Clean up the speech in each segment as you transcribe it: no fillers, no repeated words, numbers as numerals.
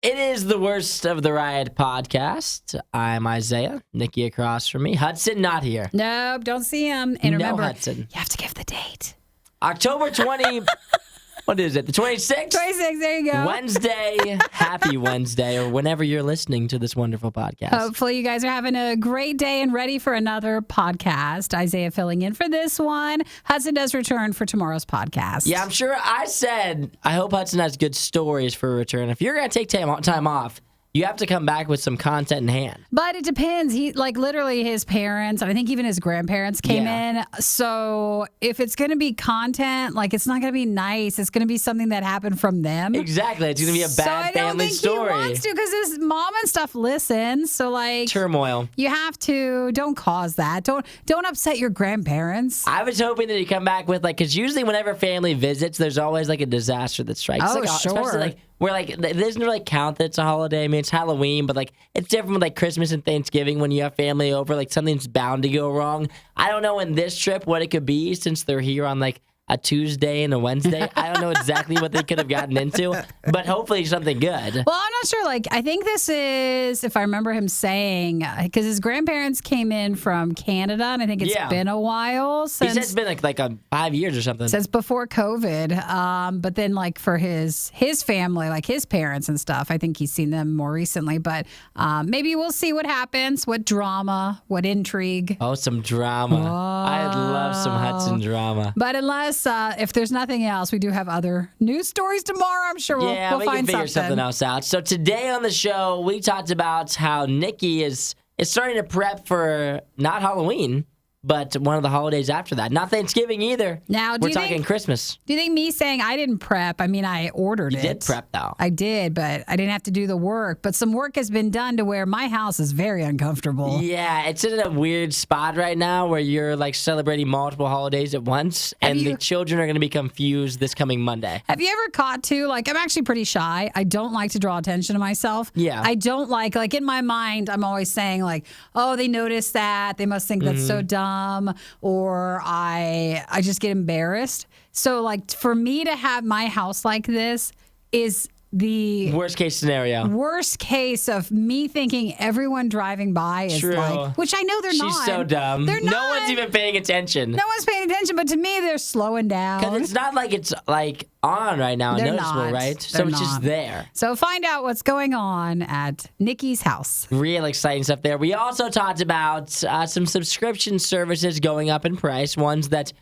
It is the Worst of the Riot podcast. I'm Isaiah. Nikki across from me. Hudson not here. Nope, don't see him. And remember, Hudson. you have to give the date. October 20. What is it? The 26th? 26, there you go. Wednesday. Happy Wednesday, or whenever you're listening to this wonderful podcast. Hopefully you guys are having a great day and ready for another podcast. Isaiah filling in for this one. Hudson does return for tomorrow's podcast. Yeah, I'm sure I said I hope Hudson has good stories for a return. If you're going to take time off, you have to come back with some content in hand. But it depends. He, literally his parents, and I think even his grandparents came in. So if it's going to be content, it's not going to be nice. It's going to be something that happened from them. Exactly. It's going to be a bad family story. I don't think he wants to, because his mom and stuff listens. So, turmoil. You have to, don't cause that. Don't upset your grandparents. I was hoping that he'd come back with, because usually whenever family visits, there's always, a disaster that strikes. Oh, sure. Especially, where it doesn't really count that it's a holiday. I mean, it's Halloween, but it's different with Christmas and Thanksgiving when you have family over. Something's bound to go wrong. I don't know in this trip what it could be since they're here on a Tuesday and a Wednesday. I don't know exactly what they could have gotten into, but hopefully something good. Well, I'm not sure. I think this is, if I remember him saying, because his grandparents came in from Canada, and I think it's been a while since. He said it's been 5 years or something. Since before COVID. But then for his family, his parents and stuff, I think he's seen them more recently. But maybe we'll see what happens, what drama, what intrigue. Oh, some drama. I'd love some Hudson drama. But unless if there's nothing else, we do have other news stories tomorrow. I'm sure we'll we find can figure something else out. So today on the show, we talked about how Nikki is starting to prep for not Halloween, but one of the holidays after that. Not Thanksgiving either. Now, we're talking Christmas. Do you think me saying I didn't prep, I mean, I ordered it. You did prep, though. I did, but I didn't have to do the work. But some work has been done to where my house is very uncomfortable. Yeah, it's in a weird spot right now where you're celebrating multiple holidays at once, and the children are going to be confused this coming Monday. Have you ever caught too, I'm actually pretty shy. I don't like to draw attention to myself. Yeah. I don't like in my mind, I'm always saying oh, they noticed that. They must think that's so dumb. Or I just get embarrassed. So for me to have my house like this is the worst case scenario. Worst case of me thinking everyone driving by is True. Which I know they're not. She's so dumb. They're not. No one's even paying attention. No one's paying attention, but to me they're slowing down. Because it's not it's on right now and they're noticeable, not. right? So it's just there. So find out what's going on at Nikki's house. Real exciting stuff there. We also talked about some subscription services going up in price, ones that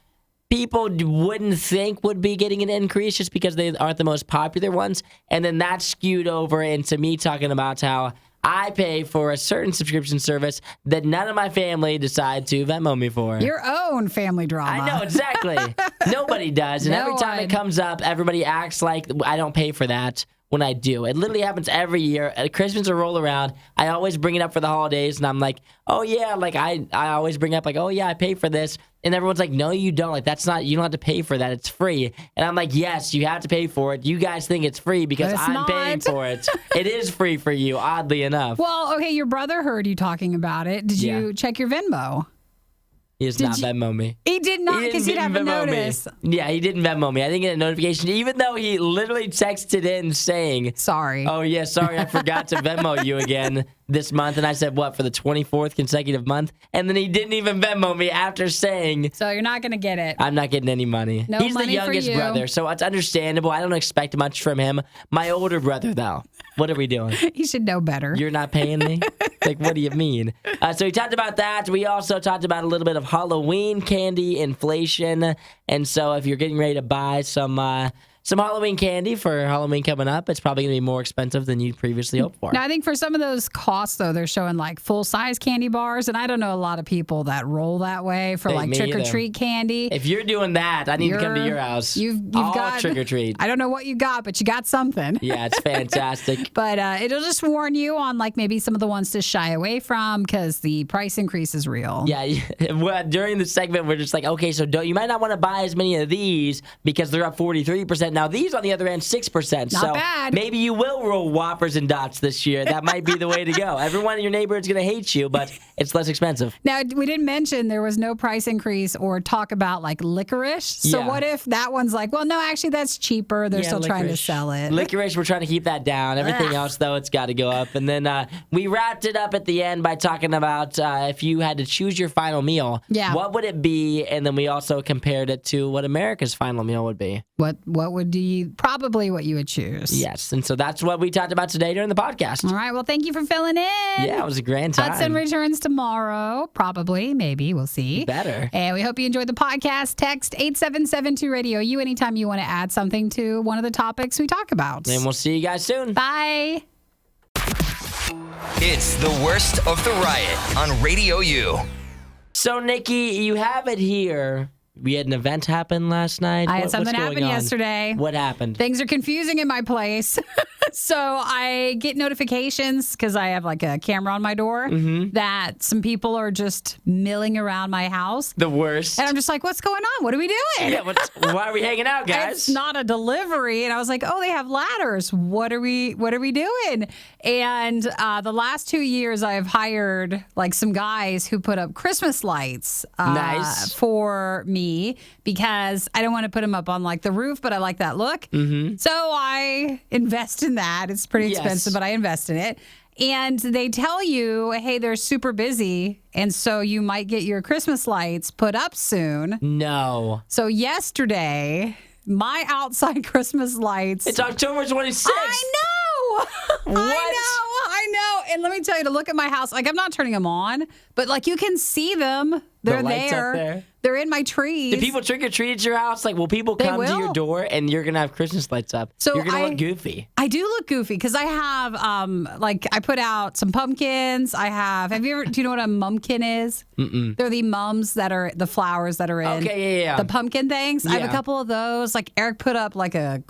people wouldn't think would be getting an increase just because they aren't the most popular ones. And then that skewed over into me talking about how I pay for a certain subscription service that none of my family decide to Venmo me for. Your own family drama. I know, exactly. Nobody does. And every time it comes up, everybody acts like I don't pay for that when I do. It literally happens every year. At Christmas will roll around. I always bring it up for the holidays, and I'm like, oh, yeah. I always bring up, oh, yeah, I pay for this. And everyone's like, no, you don't. That's not, you don't have to pay for that. It's free. And I'm like, yes, you have to pay for it. You guys think it's free because I'm paying for it. It is free for you, oddly enough. Well, okay, your brother heard you talking about it. Did you check your Venmo? He does not Venmo me. He did not, because he'd have a notice. Yeah, he didn't Venmo me. I didn't get a notification, even though he literally texted in saying, sorry. Oh, yeah, sorry, I forgot to Venmo you again this month. And I said, what, for the 24th consecutive month? And then he didn't even Venmo me after saying, so you're not going to get it. I'm not getting any money. No He's money the youngest for you. brother, so it's understandable. I don't expect much from him. My older brother, though, what are we doing? He should know better. You're not paying me? What do you mean? So we talked about that. We also talked about a little bit of Halloween candy inflation. And so if you're getting ready to buy some Halloween candy for Halloween coming up, it's probably going to be more expensive than you previously hoped for. Now, I think for some of those costs, though, they're showing full-size candy bars, and I don't know a lot of people that roll that way for trick-or-treat candy. If you're doing that, I need to come to your house. You've All got trick-or-treat. I don't know what you got, but you got something. Yeah, it's fantastic. But it'll just warn you on maybe some of the ones to shy away from because the price increase is real. Yeah, during the segment, we're just okay, so you might not want to buy as many of these because they're up 43% Now, these, on the other end, 6%. Not so bad. maybe you will roll Whoppers and Dots this year. That might be the way to go. Everyone in your neighborhood's going to hate you, but it's less expensive. Now, we didn't mention there was no price increase or talk about like licorice. So Yeah. what if that one's like, well, no, actually that's cheaper. They're still trying to sell it. Licorice, we're trying to keep that down. Everything else, though, it's got to go up. And then we wrapped it up at the end by talking about if you had to choose your final meal, what would it be? And then we also compared it to what America's final meal would be. What would you, probably what you would choose. Yes. And so that's what we talked about today during the podcast. All right. Well, thank you for filling in. Yeah, it was a grand time. Hudson returns tomorrow. Probably. Maybe. We'll see. Better. And we hope you enjoyed the podcast. Text 877-2-RADIO-U anytime you want to add something to one of the topics we talk about. And we'll see you guys soon. Bye. It's the worst of the riot on Radio U. So, Nikki, you have it here. We had an event happen last night. I had something happen yesterday. What happened? Things are confusing in my place. So I get notifications because I have like a camera on my door that some people are just milling around my house. The worst. And I'm just like, what's going on? What are we doing? Yeah, why are we hanging out, guys? It's not a delivery. And I was like, oh, they have ladders. What are we doing? And the last 2 years I've hired like some guys who put up Christmas lights nice. For me because I don't want to put them up on like the roof, but I like that look. So I invest in that. It's pretty expensive, but I invest in it. And they tell you, hey, they're super busy. And so you might get your Christmas lights put up soon. No. So yesterday, my outside Christmas lights. It's October 26th. I know. I know. And let me tell you, to look at my house, like I'm not turning them on, but like you can see them. They're lights there. Up there. They're in my trees. Do people trick or treat at your house? Like, will people come to your door and you're gonna have Christmas lights up? So you're gonna look goofy. I do look goofy because I have like I put out some pumpkins. I have. Do you know what a mumpkin is? Mm-mm. They're the mums that are the flowers that are in. Okay, yeah. The pumpkin things. I have a couple of those. Like Eric put up like a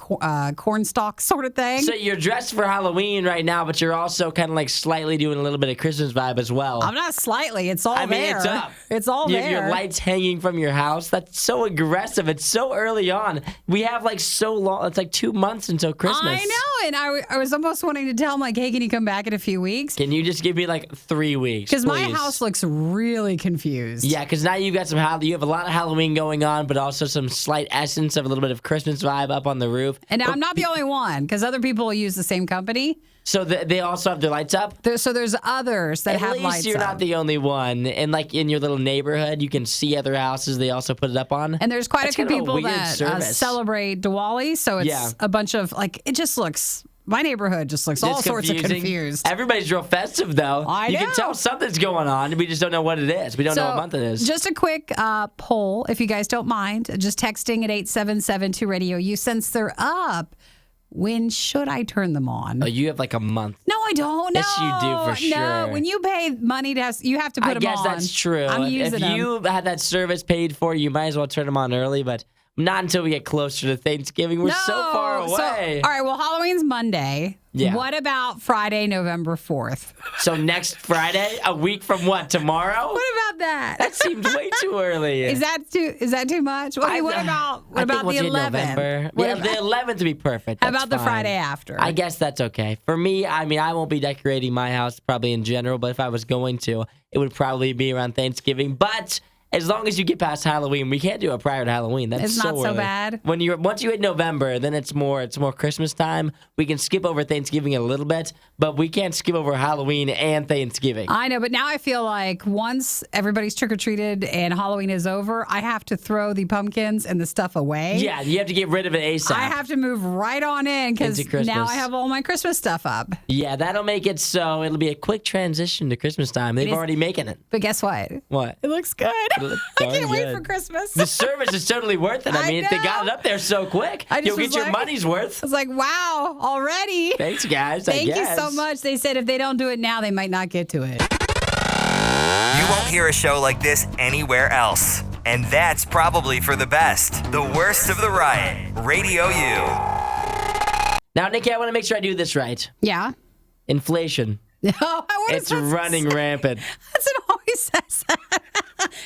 corn stalk sort of thing. So you're dressed for Halloween right now, but you're also kind of like slightly doing a little bit of Christmas vibe as well. I'm not slightly. It's all there. I mean, it's up. It's all you there. have your lights hanging from your house. That's so aggressive. It's so early on. We have like so long. It's like 2 months until Christmas. I know. And I was almost wanting to tell him, like, hey, can you come back in a few weeks? Can you just give me like 3 weeks? Because my house looks really confused. Yeah, because now you've got you have a lot of Halloween going on, but also some slight essence of a little bit of Christmas vibe up on the roof. And I'm not the only one, because other people use the same company. So they also have their lights up? So there's others that have lights up. At least you're not the only one. And like in your little neighborhood, you can see other houses they also put it up on. And there's quite a few people that celebrate Diwali. So it's a bunch of, like, it just looks... My neighborhood just looks all sorts of confused. Everybody's real festive, though. I know. You can tell something's going on. We just don't know what it is. We don't know what month it is. Just a quick poll, if you guys don't mind. Just texting at 877-2-RADIO-U. Since they're up, when should I turn them on? Oh, you have like a month. No, I don't. No. Yes, you do for sure. No, when you pay money you have to put them on. I guess that's true. I'm using them. If you had that service paid for, you might as well turn them on early, but not until we get closer to Thanksgiving. We're so far away. All right, well, Halloween's Monday. Yeah. What about Friday, November 4th? So next Friday, a week from what, tomorrow? What about that? That seems way too early. Is that too much? What about the 11th? The 11th would be perfect. How about the Friday after? I guess that's okay. For me, I mean, I won't be decorating my house probably in general, but if I was going to, it would probably be around Thanksgiving. But as long as you get past Halloween, we can't do it prior to Halloween. That's it's not so bad. Once you hit November, then it's more Christmas time. We can skip over Thanksgiving a little bit, but we can't skip over Halloween and Thanksgiving. I know, but now I feel like once everybody's trick-or-treated and Halloween is over, I have to throw the pumpkins and the stuff away. Yeah, you have to get rid of it ASAP. I have to move right on in because now I have all my Christmas stuff up. Yeah, that'll make it so it'll be a quick transition to Christmas time. They've already making it. But guess what? What? It looks good. I can't wait for Christmas. The service is totally worth it. I mean, if they got it up there so quick, you'll get your money's worth. I was like, wow, already. Thanks, guys. Thank you so much. They said if they don't do it now, they might not get to it. You won't hear a show like this anywhere else. And that's probably for the best. The worst of the riot. Radio U. Now, Nikki, I want to make sure I do this right. Yeah. Inflation. It's running rampant. That's what always says that.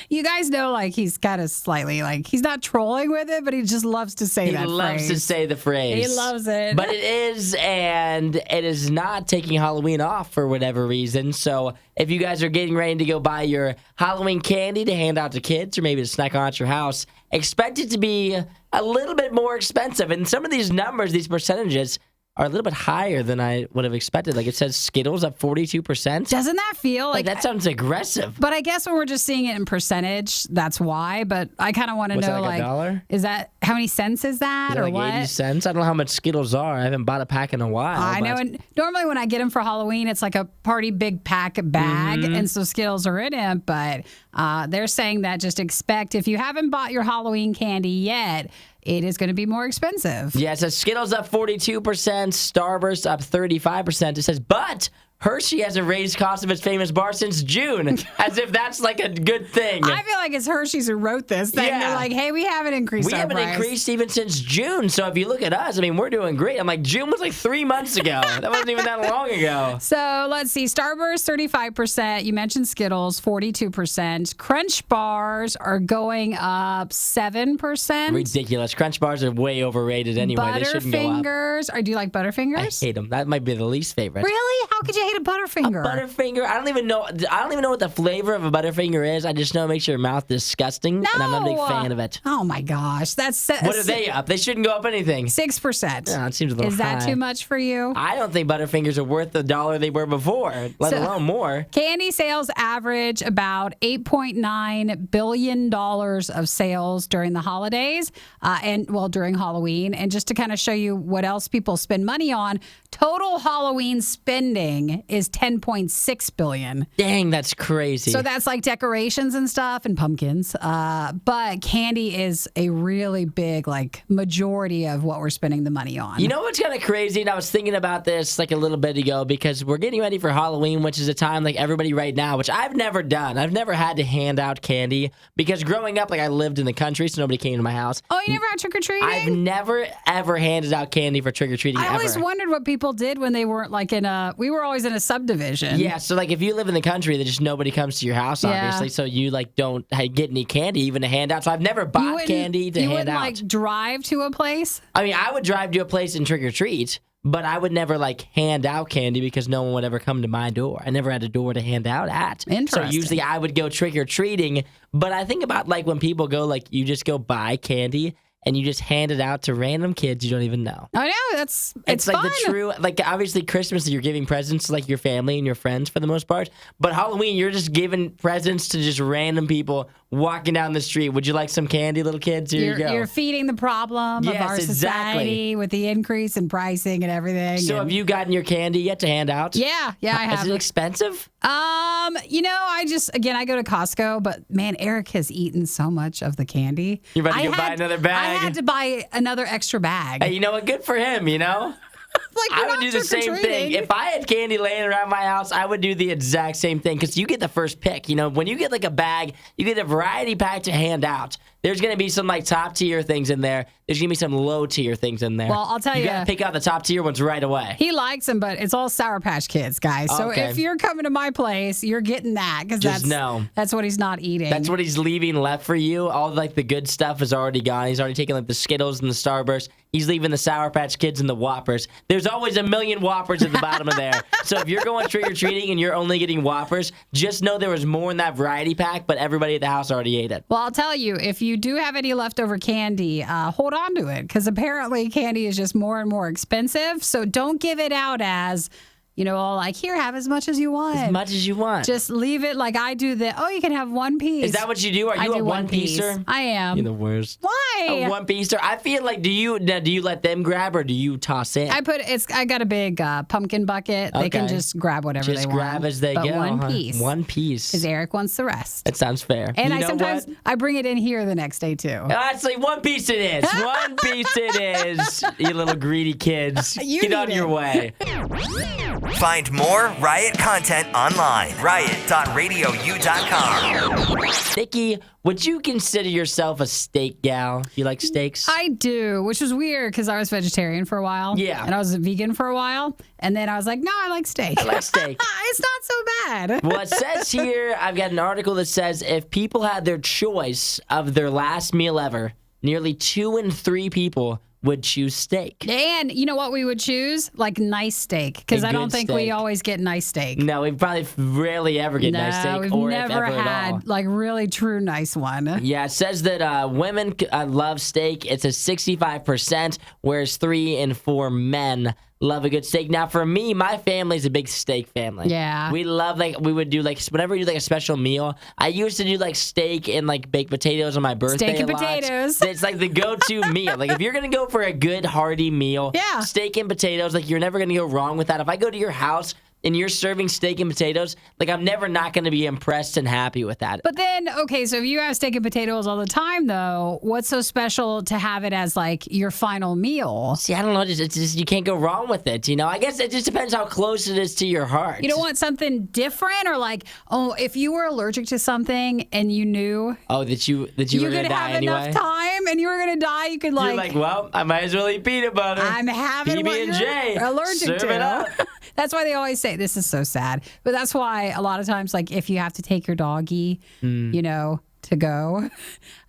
You guys know, like, he's kind of slightly, like, he's not trolling with it, but he just loves to say that phrase. He loves to say the phrase. He loves it. But it is, and it is not taking Halloween off for whatever reason. So if you guys are getting ready to go buy your Halloween candy to hand out to kids or maybe to snack on at your house, expect it to be a little bit more expensive. And some of these numbers, these percentages, are a little bit higher than I would have expected. Like it says Skittles up 42%. Doesn't that feel like that sounds aggressive? But I guess when we're just seeing it in percentage, that's why. But I kind of want to know, that, like $1? Is that how many cents is that, or like what? 80 cents. I don't know how much Skittles are. I haven't bought a pack in a while. I know. And normally when I get them for Halloween, it's like a party big pack bag, and so Skittles are in it. But they're saying that just expect, if you haven't bought your Halloween candy yet, it is going to be more expensive. Yeah, it says Skittles up 42%, Starburst up 35%. It says, but Hershey hasn't raised cost of its famous bar since June, as if that's like a good thing. I feel like it's Hershey's who wrote this thing. Yeah. They're like, hey, we haven't increased our price. We haven't increased even since June. So if you look at us, I mean, we're doing great. I'm like, June was like 3 months ago. That wasn't even that long ago. So let's see. Starburst, 35%. You mentioned Skittles, 42%. Crunch bars are going up 7%. Ridiculous. Crunch bars are way overrated anyway. They shouldn't go up. Butterfingers. Do you like Butterfingers? I hate them. That might be the least favorite. Really? How could you hate a Butterfinger? Butterfinger. I don't even know what the flavor of a Butterfinger is. I just know it makes your mouth disgusting, and I'm not a big fan of it. Oh my gosh, what are they up? They shouldn't go up anything. 6%. Oh, it seems a little Is that high. too much for you? I don't think Butterfingers are worth the $1 they were before, let alone more. Candy sales average about $8.9 billion of sales during the holidays, during Halloween. And just to kind of show you what else people spend money on, total Halloween spending is $10.6 billion. Dang, that's crazy. So that's like decorations and stuff and pumpkins. But candy is a really big, like, majority of what we're spending the money on. You know what's kind of crazy? And I was thinking about this like a little bit ago because we're getting ready for Halloween, which is a time like everybody right now, which I've never done. I've never had to hand out candy because growing up, like I lived in the country, so nobody came to my house. Oh, you never had trick-or-treating? I've never, ever handed out candy for trick-or-treating ever. I always wondered what people did when they weren't like we were always in a subdivision. Yeah, so like if you live in the country, then just nobody comes to your house, obviously, so you like don't get any candy even to hand out. So I've never bought candy to hand out. You wouldn't like drive to a place? I mean, I would drive to a place and trick-or-treat, but I would never like hand out candy because no one would ever come to my door. I never had a door to hand out at. Interesting. So usually I would go trick-or-treating, but I think about like when people go, like you just go buy candy and you just hand it out to random kids you don't even know. I know, it's like fun. the true, like obviously Christmas you're giving presents to like your family and your friends for the most part, but Halloween you're just giving presents to just random people walking down the street. Would you like some candy, little kids? Here you go. You're feeding the problem of our society with the increase in pricing and everything. So have you gotten your candy yet to hand out? Yeah, I have. Is it expensive? I go to Costco, but man, Eric has eaten so much of the candy. You're about to buy another bag? I had to buy another extra bag. Hey, you know what? Good for him, you know? Like, I would do the same thing. If I had candy laying around my house, I would do the exact same thing because you get the first pick. You know, when you get like a bag, you get a variety pack to hand out. There's going to be some like top tier things in there. There's going to be some low tier things in there. Well, I'll tell you. You got to pick out the top tier ones right away. He likes them, but it's all Sour Patch Kids, guys. So if you're coming to my place, you're getting that because that's what he's not eating. That's what he's leaving left for you. All like the good stuff is already gone. He's already taken like the Skittles and the Starburst. He's leaving the Sour Patch Kids and the Whoppers. There's always a million Whoppers at the bottom of there. So if you're going trick-or-treating and you're only getting Whoppers, just know there was more in that variety pack, but everybody at the house already ate it. Well, I'll tell you, if you do have any leftover candy, hold on to it because apparently candy is just more and more expensive. So don't give it out as, like, here, have as much as you want. As much as you want. Just leave it like I do you can have one piece. Is that what you do? Are you a one-piecer? I am. You're the worst. Why? A one-piecer? I feel like, do you let them grab or do you toss in? I got a big pumpkin bucket. Okay. They can just grab whatever they want. Just grab as they go. One piece. One piece. Because Eric wants the rest. That sounds fair. And sometimes I bring it in here the next day too. Actually, one piece it is. One piece it is. You little greedy kids. Get on your way. Find more Riot content online. Riot.radiou.com. Nikki, would you consider yourself a steak gal? You like steaks? I do, which was weird because I was vegetarian for a while. Yeah. And I was a vegan for a while. And then I was like, no, I like steak. I like steak. It's not so bad. Well, it says here, I've got an article that says if people had their choice of their last meal ever, nearly 2 in 3 people would choose steak. And you know what we would choose? Like nice steak. Because I don't think we steak. always get nice steak. No, we probably rarely ever get nice steak. We've or never if ever at all. had like really true nice one. Yeah, it says that women love steak. It's a 65%, whereas 3 in 4 men love a good steak. Now, for me, my family's a big steak family. Yeah. We love, we would do, whenever we do, a special meal, I used to do, steak and, baked potatoes on my birthday Steak and a lot. potatoes. It's, the go-to meal. If you're going to go for a good, hearty meal, Yeah. steak and potatoes, you're never going to go wrong with that. If I go to your house and you're serving steak and potatoes, I'm never not going to be impressed and happy with that. But then, okay, so if you have steak and potatoes all the time, though, what's so special to have it as your final meal? See, I don't know. It's just you can't go wrong with it. I guess it just depends how close it is to your heart. You don't want something different, or if you were allergic to something and you knew that you were gonna die have anyway. enough time and you were gonna die, you could You're well, I might as well eat peanut butter. I'm having what PB&J. you're allergic Serve to. it up. That's why they always say this is so sad. But that's why a lot of times, if you have to take your doggy, to go,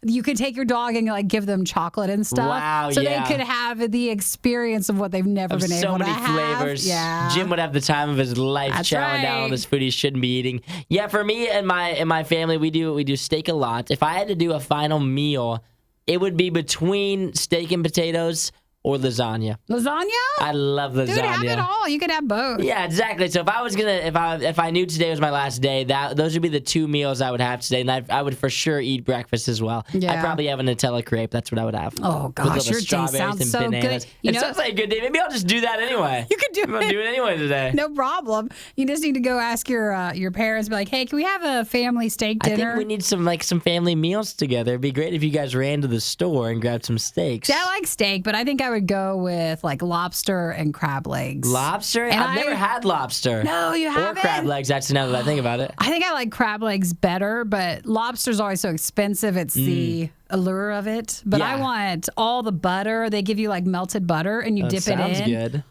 you could take your dog and give them chocolate and stuff. Wow, so yeah. they could have the experience of what they've never been able to have. So many flavors. Yeah. Jim would have the time of his life That's chowing down right. on this food he shouldn't be eating. Yeah, for me and my family, we do steak a lot. If I had to do a final meal, it would be between steak and potatoes or lasagna. Lasagna? I love lasagna. Dude, have it all. You could have both. Yeah, exactly. So if I knew today was my last day, those would be the 2 meals I would have today, and I would for sure eat breakfast as well. Yeah. I'd probably have a Nutella crepe. That's what I would have. Oh With gosh, the your day strawberries sounds and so bananas. good. It sounds like a good day. Maybe I'll just do that anyway. You could do I'm gonna do it anyway today. No problem. You just need to go ask your parents, be like, hey, can we have a family steak dinner? I think we need some family meals together. It'd be great if you guys ran to the store and grabbed some steaks. See, I like steak, but I think I would go with lobster and crab legs. Lobster? And I've never had lobster. No, you haven't? Or crab legs, actually, now that I think about it. I think I like crab legs better, but lobster's always so expensive. It's the allure of it. But I Yeah. want all the butter. They give you melted butter and you dip it in. Sounds good.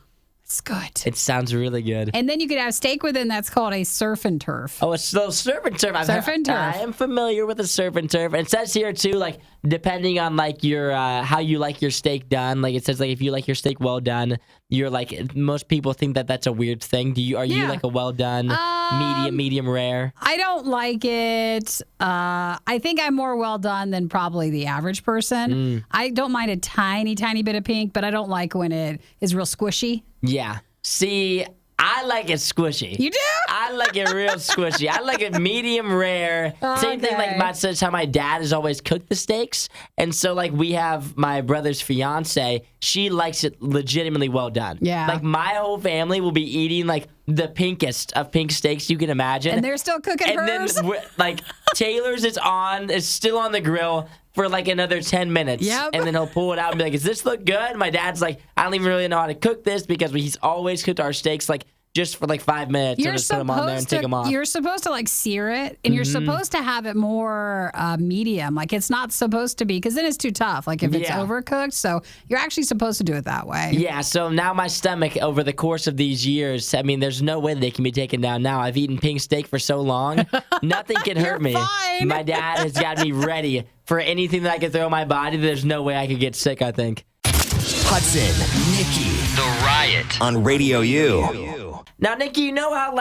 It's good. It sounds really good. And then you could have steak with it, and that's called a surf and turf. Oh, it's the surf and turf. Surf and turf. I am familiar with the surf and turf. And it says here too, depending on your how you like your steak done. It says if you like your steak well done, you're most people think that that's a weird thing. Are you Yeah. a well done, medium rare? I don't like it. I think I'm more well done than probably the average person. I don't mind a tiny, tiny bit of pink, but I don't like when it is real squishy. Yeah. See, I like it squishy. You do? I like it real squishy. I like it medium rare. Same thing Okay. that's how my dad has always cooked the steaks. And so we have my brother's fiance. She likes it legitimately well done. Yeah. My whole family will be eating the pinkest of pink steaks you can imagine. And they're still cooking and hers? then Taylor's is still on the grill for another 10 minutes. Yep. And then he'll pull it out and be like, does this look good? My dad's like, I don't even really know how to cook this because he's always cooked our steaks just for 5 minutes and just put them on there and take them off. You're supposed to sear it, and you're supposed to have it more medium. It's not supposed to be, because then it's too tough. If it's Yeah. overcooked, so you're actually supposed to do it that way. Yeah, so now my stomach, over the course of these years, there's no way they can be taken down now. I've eaten pink steak for so long, nothing can hurt me. fine. My dad has got me ready for anything that I can throw in my body. There's no way I could get sick, I think. Hudson, Nikki, The Riot on Radio U. Now, Nikki, you know how,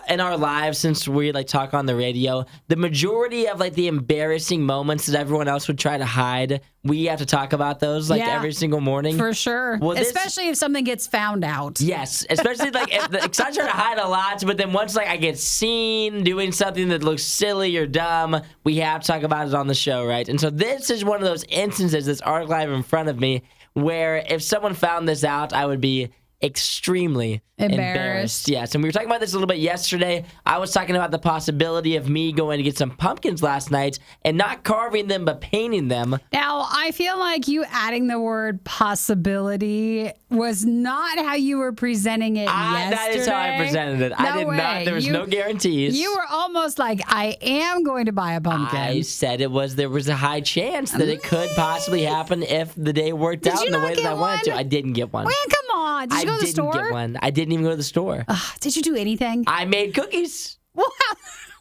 in our lives, since we, talk on the radio, the majority of, the embarrassing moments that everyone else would try to hide, we have to talk about those, Yeah. every single morning? For sure. Well, Especially if something gets found out. Yes, especially, because I try to hide a lot, but then once, I get seen doing something that looks silly or dumb, we have to talk about it on the show, right? And so this is one of those instances, this article I have in front of me, where if someone found this out, I would be extremely embarrassed. Yes, and we were talking about this a little bit yesterday. I was talking about the possibility of me going to get some pumpkins last night and not carving them but painting them. Now, I feel like you adding the word possibility was not how you were presenting it yesterday. That is how I presented it. I did not. There was no guarantees. You were almost like, I am going to buy a pumpkin. I said there was a high chance that it could possibly happen if the day worked out in the way that I wanted to. I didn't get one. Man, come on. Did you go to the store? I didn't get one. I didn't even go to the store. Did you do anything? I made cookies. Wow.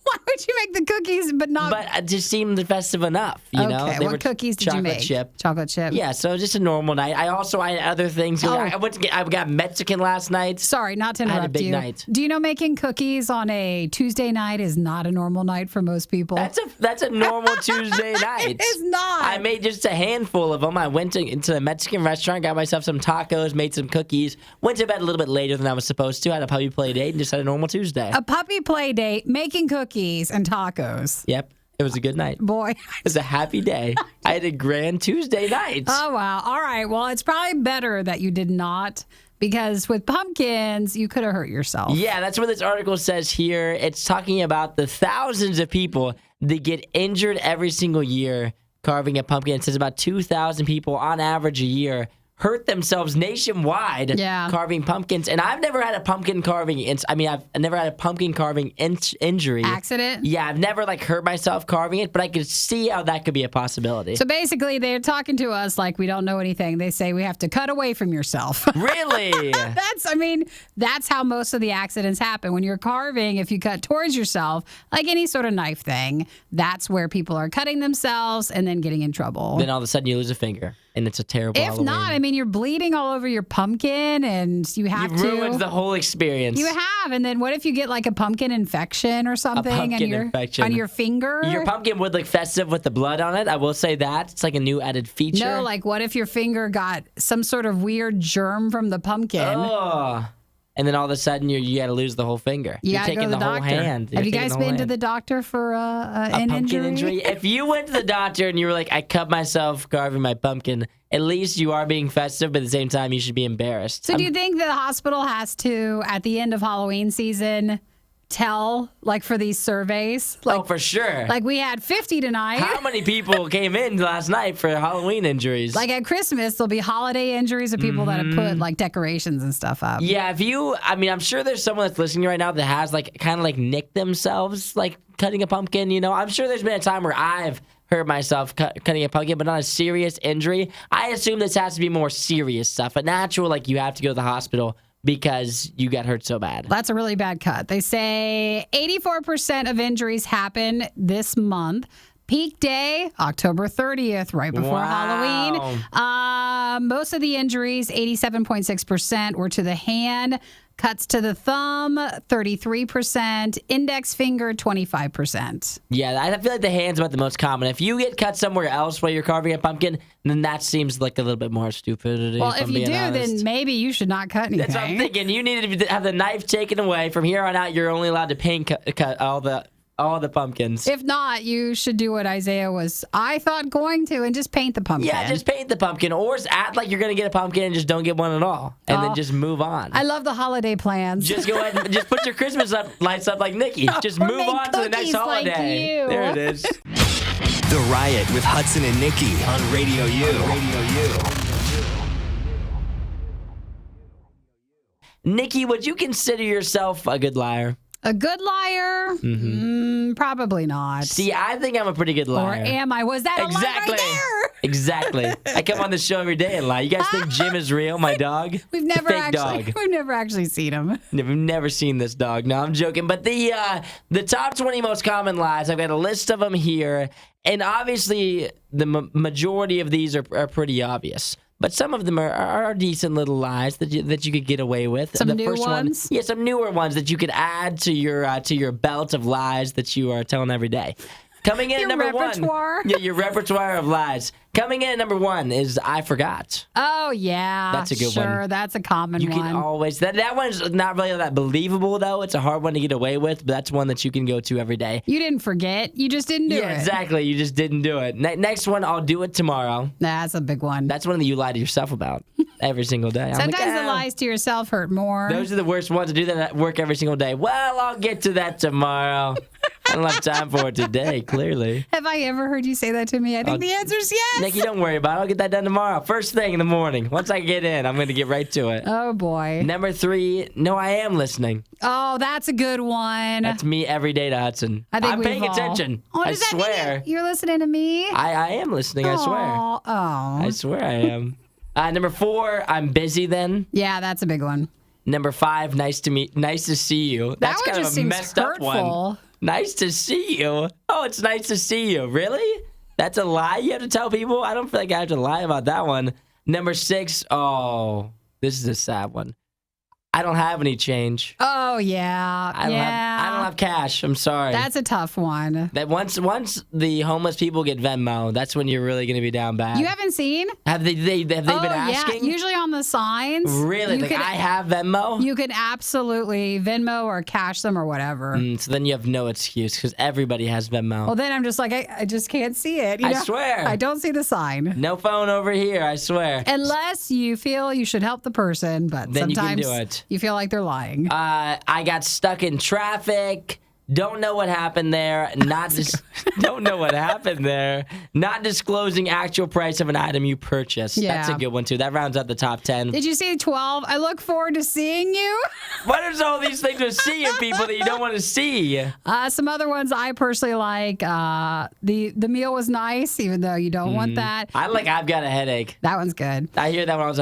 Why would you make the cookies but not? But it just seemed festive enough, you know? Okay, what cookies did you make? Chocolate chip. Yeah, so just a normal night. I had other things. I got Mexican last night. Sorry, not to interrupt you. I had a big night. Do you know making cookies on a Tuesday night is not a normal night for most people? That's a normal Tuesday night. It is not. I made just a handful of them. I went into a Mexican restaurant, got myself some tacos, made some cookies, went to bed a little bit later than I was supposed to, had a puppy play date, and just had a normal Tuesday. A puppy play date, making cookies and tacos. Yep. It was a good night. Boy. It was a happy day. I had a grand Tuesday night. Oh, wow. All right. Well, it's probably better that you did not, because with pumpkins, you could have hurt yourself. Yeah, that's what this article says here. It's talking about the thousands of people that get injured every single year carving a pumpkin. It says about 2,000 people on average a year hurt themselves nationwide carving pumpkins. And I've never had a pumpkin carving. I've never had a pumpkin carving injury. Accident? Yeah, I've never hurt myself carving it, but I could see how that could be a possibility. So basically, they're talking to us like we don't know anything. They say we have to cut away from yourself. Really? That's how most of the accidents happen. When you're carving, if you cut towards yourself, like any sort of knife thing, that's where people are cutting themselves and then getting in trouble. Then all of a sudden you lose a finger. And it's a terrible If not, you're bleeding all over your pumpkin and you have You've ruined the whole experience. You have. And then what if you get like a pumpkin infection or something on your finger? Your pumpkin would look festive with the blood on it. I will say that. It's like a new added feature. No, like what if your finger got some sort of weird germ from the pumpkin? Oh. And then all of a sudden, you got to lose the whole finger. You're taking the whole hand. Have you guys been to the doctor for an pumpkin injury? If you went to the doctor and you were like, I cut myself carving my pumpkin, at least you are being festive, but at the same time, you should be embarrassed. So do you think the hospital has to, at the end of Halloween season, tell, like for these surveys? Like, oh, for sure. Like we had 50 tonight. How many people came in last night for Halloween injuries? Like at Christmas, there'll be holiday injuries of people that have put like decorations and stuff up. Yeah, I'm sure there's someone that's listening right now that has kind of nicked themselves, like cutting a pumpkin, you know? I'm sure there's been a time where I've hurt myself cutting a pumpkin, but not a serious injury. I assume this has to be more serious stuff. A natural, like you have to go to the hospital because you got hurt so bad. That's a really bad cut. They say 84% of injuries happen this month. Peak day, October 30th, right before Halloween. Most of the injuries, 87.6%, were to the hand. Cuts to the thumb, 33%. Index finger, 25%. Yeah, I feel like the hand's about the most common. If you get cut somewhere else while you're carving a pumpkin, then that seems like a little bit more stupidity. Well, if you do, then maybe you should not cut anything. That's what I'm thinking. You need to have the knife taken away. From here on out, you're only allowed to paint cut all the pumpkins. If not, you should do what Isaiah was, I thought, going to, and just paint the pumpkin. Yeah, just paint the pumpkin. Or act like you're going to get a pumpkin and just don't get one at all. And then just move on. I love the holiday plans. Just go ahead and just put your Christmas lights up like Nikki. Just move on to the next holiday. Like there it is. The Riot with Hudson and Nikki on RadioU. Nikki, would you consider yourself a good liar? A good liar? Probably not. See, I think I'm a pretty good liar. Or am I? Was that exactly. a lie right there? Exactly. I come on the show every day and lie. You guys think Jim is real, my dog? We've never actually seen him. We've never seen this dog. No, I'm joking. But the top 20 most common lies, I've got a list of them here. And obviously, the majority of these are pretty obvious. But some of them are decent little lies that you could get away with. Some new ones? Yeah, some newer ones that you could add to your belt of lies that you are telling every day. Coming in at number repertoire? 1. Yeah, your repertoire of lies. Coming in at number 1 is I forgot. Oh, yeah. That's a good one. Sure, that's a common one. You can always... That one's not really that believable, though. It's a hard one to get away with, but that's one that you can go to every day. You didn't forget. You just didn't do it. Yeah, exactly. You just didn't do it. Next one, I'll do it tomorrow. That's a big one. That's one that you lied to yourself about. every single day. Sometimes the lies to yourself hurt more. Those are the worst ones to do that at work every single day. Well, I'll get to that tomorrow. I don't have time for it today, clearly. Have I ever heard you say that to me? I think the answer is yes. Nikki, don't worry about it. I'll get that done tomorrow. First thing in the morning. Once I get in, I'm going to get right to it. Oh, boy. Number 3, no, I am listening. Oh, that's a good one. That's me every day to Hudson. I'm paying attention. Oh, I does that swear. mean you're listening to me? I am listening, I swear. Oh. I swear I am. Number 4, I'm busy then. Yeah, that's a big one. Number 5, nice to see you. That That's one kind just of a seems messed hurtful. up one. Nice to see you. Oh, it's nice to see you. Really? That's a lie you have to tell people? I don't feel like I have to lie about that one. Number 6, oh, this is a sad one. I don't have any change. Oh, yeah. I don't have cash. I'm sorry. That's a tough one. That once the homeless people get Venmo, that's when you're really going to be down bad. You haven't seen? Have they been asking? Yeah. Usually on the signs. Really? Like, I have Venmo? You could absolutely Venmo or cash them or whatever. So then you have no excuse because everybody has Venmo. Well, then I'm just like, I just can't see it. I swear. I don't see the sign. No phone over here, I swear. Unless you feel you should help the person, but Then sometimes you can do it. you feel like they're lying. I got stuck in traffic. Don't know what happened there. Don't know what happened there. Not disclosing actual price of an item you purchased. Yeah. That's a good one too. That rounds out the top 10. Did you see 12? I look forward to seeing you. What is all these things to see in people that you don't want to see? Some other ones I personally like. The meal was nice, even though you don't want that. I've got a headache. That one's good. I hear that when I was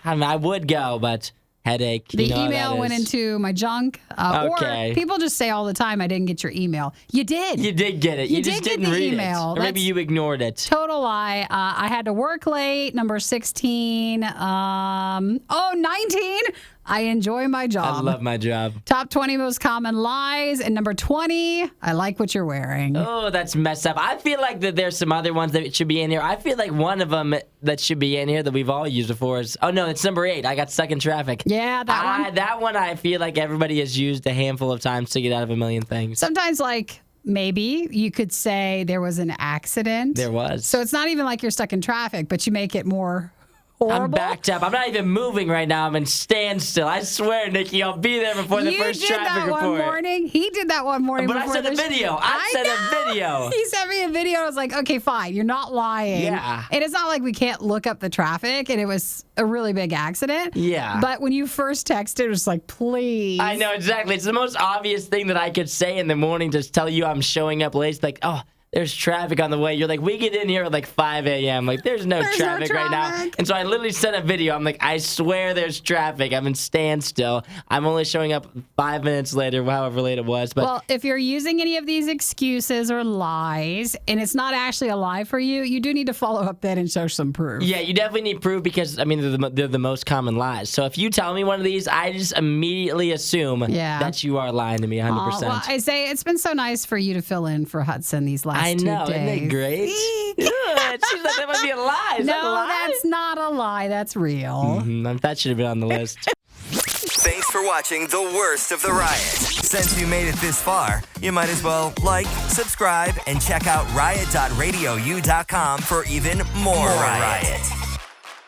I would go, but headache. The email went into my junk. Okay. Or people just say all the time, I didn't get your email. You did. You did get it. You just did get didn't the read email. it. Or maybe you ignored it. Total lie. I had to work late. Number 16. 19. I enjoy my job. I love my job. Top 20 most common lies. And number 20, I like what you're wearing. Oh, that's messed up. I feel like that there's some other ones that should be in here. I feel like one of them that should be in here that we've all used before is, oh no, it's number 8. I got stuck in traffic. Yeah, that one. That one I feel like everybody has used a handful of times to get out of a million things. Sometimes maybe you could say there was an accident. There was. So it's not even like you're stuck in traffic, but you make it more horrible. I'm backed up. I'm not even moving right now. I'm in standstill. I swear, Nikki, I'll be there before the first traffic report. One morning. He did that one morning. But I sent a video. I sent a video. He sent me a video. I was like, okay, fine. You're not lying. Yeah. And it's not like we can't look up the traffic, and it was a really big accident. Yeah. But when you first texted, it was like, please. I know, exactly. It's the most obvious thing that I could say in the morning to tell you I'm showing up late. It's like, oh, there's traffic on the way. You're like, we get in here at like 5 a.m. Like, there's no traffic right now. And so I literally sent a video. I'm like, I swear there's traffic. I'm in standstill. I'm only showing up 5 minutes later, however late it was. But well, if you're using any of these excuses or lies, and it's not actually a lie for you, you do need to follow up then and show some proof. Yeah, you definitely need proof because, I mean, they're the most common lies. So if you tell me one of these, I just immediately assume that you are lying to me 100%. Well, I say it's been so nice for you to fill in for Hudson these last 2 days. I know, isn't it great? It seems like that might be a lie. Is that a lie? That's not a lie. That's real. That should have been on the list. Thanks for watching the worst of the riot. Since you made it this far, you might as well like, subscribe, and check out riot.radiou.com for even more riot.